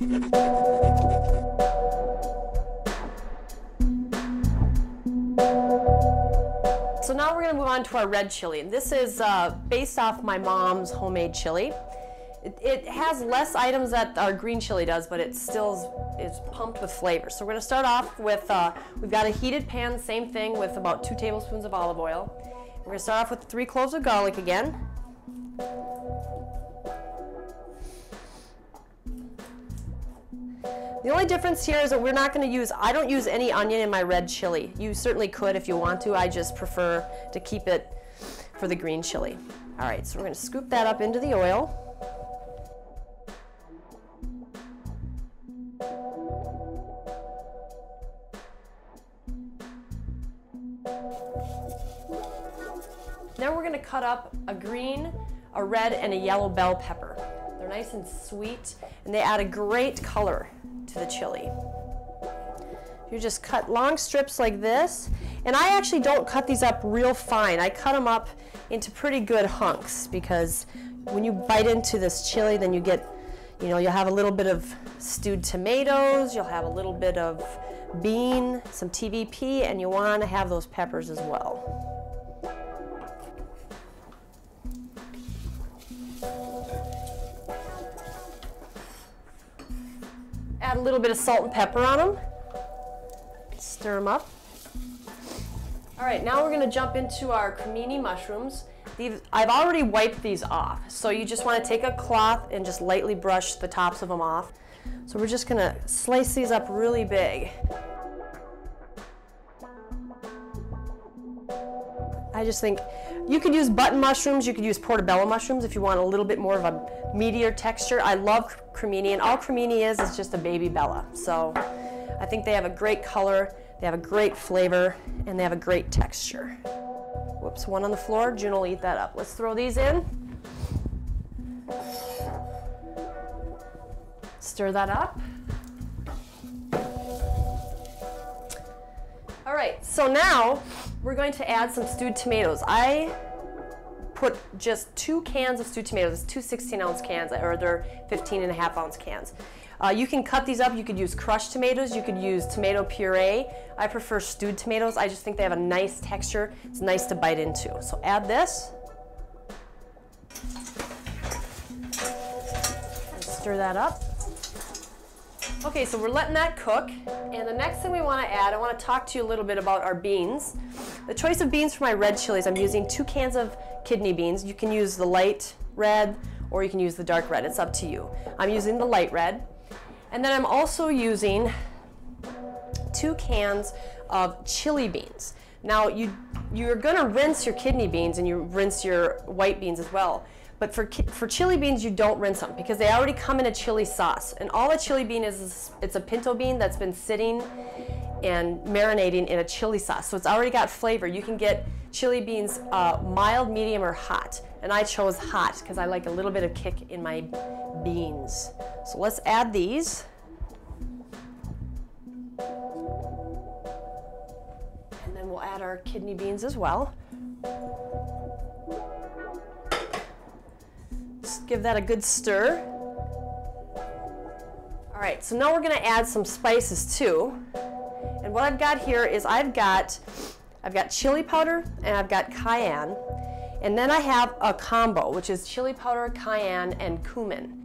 So now we're going to move on to our red chili. This is based off my mom's homemade chili. It has less items that our green chili does, but it still is pumped with flavor. So we're going to start off with, we've got a heated pan, same thing, with about 2 tablespoons of olive oil. We're going to start off with 3 cloves of garlic again. The only difference here is that we're not going to use, I don't use any onion in my red chili. You certainly could if you want to. I just prefer to keep it for the green chili. All right, so we're going to scoop that up into the oil. Then we're going to cut up a green, a red, and a yellow bell pepper. They're nice and sweet, and they add a great color to the chili. You just cut long strips like this, and I actually don't cut these up real fine. I cut them up into pretty good hunks, because when you bite into this chili, then you get, you know, you'll have a little bit of stewed tomatoes, you'll have a little bit of bean, some TVP, and you want to have those peppers as well. Add a little bit of salt and pepper on them. Stir them up. All right, now we're going to jump into our cremini mushrooms. I've already wiped these off, so you just want to take a cloth and just lightly brush the tops of them off. So we're just going to slice these up really big. I just think you could use button mushrooms, you could use portobello mushrooms if you want a little bit more of a meatier texture. I love cremini, and all cremini is just a baby bella. So I think they have a great color, they have a great flavor, and they have a great texture. Whoops, one on the floor. June will eat that up. Let's throw these in. Stir that up. All right, so now we're going to add some stewed tomatoes. I put just 2 cans of stewed tomatoes. It's 2 16-ounce cans, or they're 15.5-ounce cans. You can cut these up. You could use crushed tomatoes. You could use tomato puree. I prefer stewed tomatoes. I just think they have a nice texture. It's nice to bite into. So add this. And stir that up. Okay, so we're letting that cook, and the next thing we want to add, I want to talk to you a little bit about our beans. The choice of beans for my red chilies, I'm using 2 cans of kidney beans. You can use the light red, or you can use the dark red. It's up to you. I'm using the light red. And then I'm also using 2 cans of chili beans. Now, you're going to rinse your kidney beans, and you rinse your white beans as well. But for chili beans, you don't rinse them, because they already come in a chili sauce. And all a chili bean is it's a pinto bean that's been sitting and marinating in a chili sauce. So it's already got flavor. You can get chili beans mild, medium, or hot. And I chose hot because I like a little bit of kick in my beans. So let's add these. And then we'll add our kidney beans as well. Just give that a good stir. All right, so now we're going to add some spices too. And what I've got here is I've got chili powder and I've got cayenne. And then I have a combo, which is chili powder, cayenne, and cumin.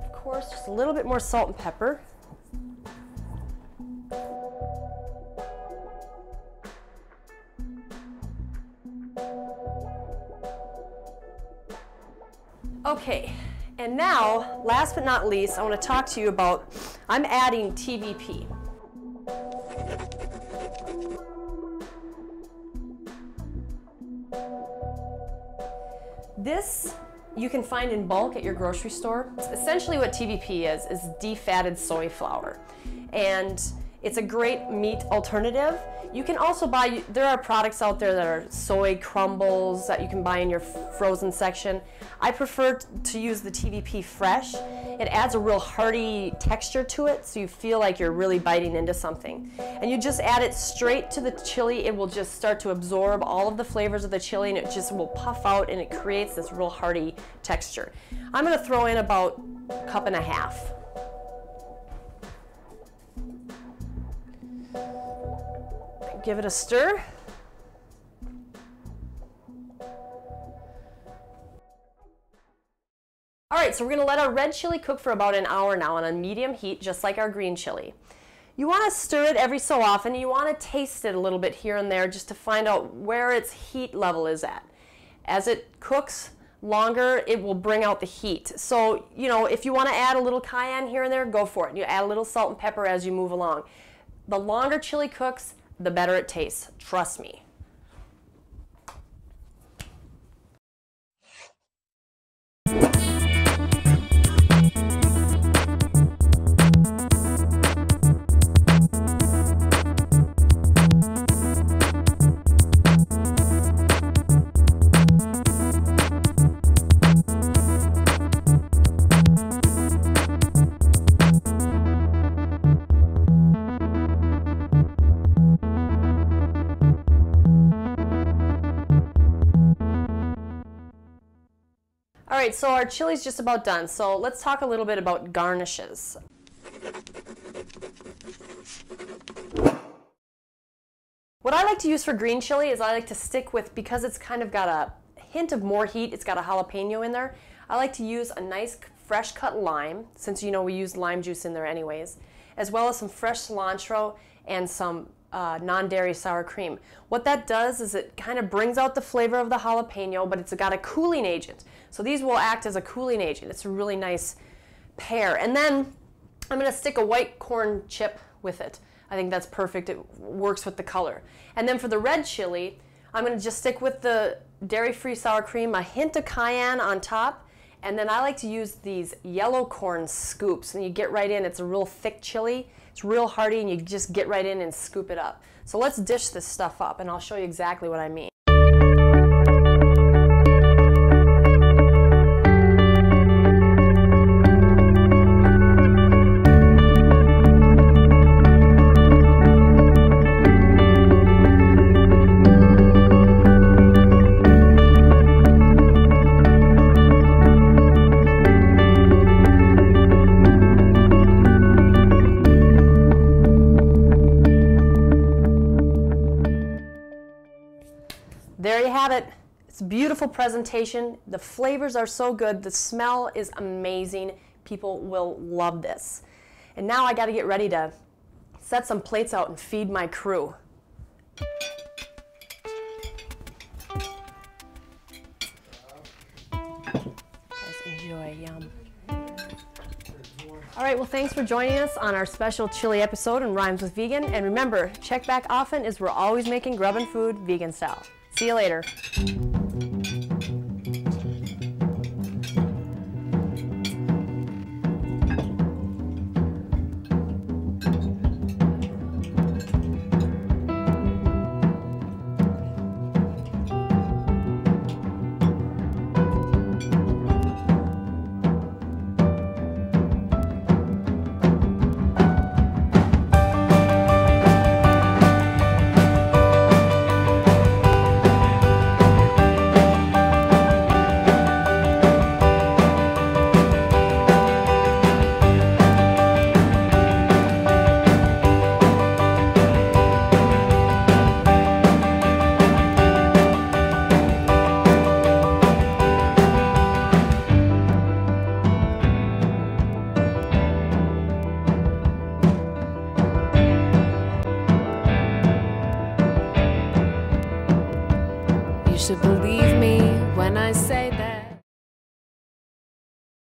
Of course, just a little bit more salt and pepper. Okay, and now, last but not least, I want to talk to you about, I'm adding TVP. This you can find in bulk at your grocery store. Essentially what TVP is defatted soy flour. And It's a great meat alternative. You can also buy, there are products out there that are soy crumbles that you can buy in your frozen section. I prefer to use the TVP Fresh. It adds a real hearty texture to it, so you feel like you're really biting into something. And you just add it straight to the chili. It will just start to absorb all of the flavors of the chili, and it just will puff out, and it creates this real hearty texture. I'm gonna throw in about a cup and a half. Give it a stir. All right, so we're gonna let our red chili cook for about an hour now on a medium heat, just like our green chili. You wanna stir it every so often. You wanna taste it a little bit here and there just to find out where its heat level is at. As it cooks longer, it will bring out the heat. So, you know, if you wanna add a little cayenne here and there, go for it. You add a little salt and pepper as you move along. The longer chili cooks, the better it tastes. Trust me. All right, so our chili's just about done. So let's talk a little bit about garnishes. What I like to use for green chili is I like to stick with, because it's kind of got a hint of more heat, it's got a jalapeno in there, I like to use a nice fresh cut lime, since you know we use lime juice in there anyways, as well as some fresh cilantro and some non-dairy sour cream. What that does is it kind of brings out the flavor of the jalapeno, but it's got a cooling agent. So these will act as a cooling agent. It's a really nice pair. And then I'm going to stick a white corn chip with it. I think that's perfect. It works with the color. And then for the red chili, I'm going to just stick with the dairy-free sour cream, a hint of cayenne on top, and then I like to use these yellow corn scoops, and you get right in. It's a real thick chili. It's real hearty, and you just get right in and scoop it up. So let's dish this stuff up, and I'll show you exactly what I mean. There you have it. It's a beautiful presentation. The flavors are so good. The smell is amazing. People will love this. And now I got to get ready to set some plates out and feed my crew. Guys, enjoy. Yum. All right, well, thanks for joining us on our special chili episode in Rhymes with Vegan. And remember, check back often, as we're always making grub and food vegan style. See you later. You should believe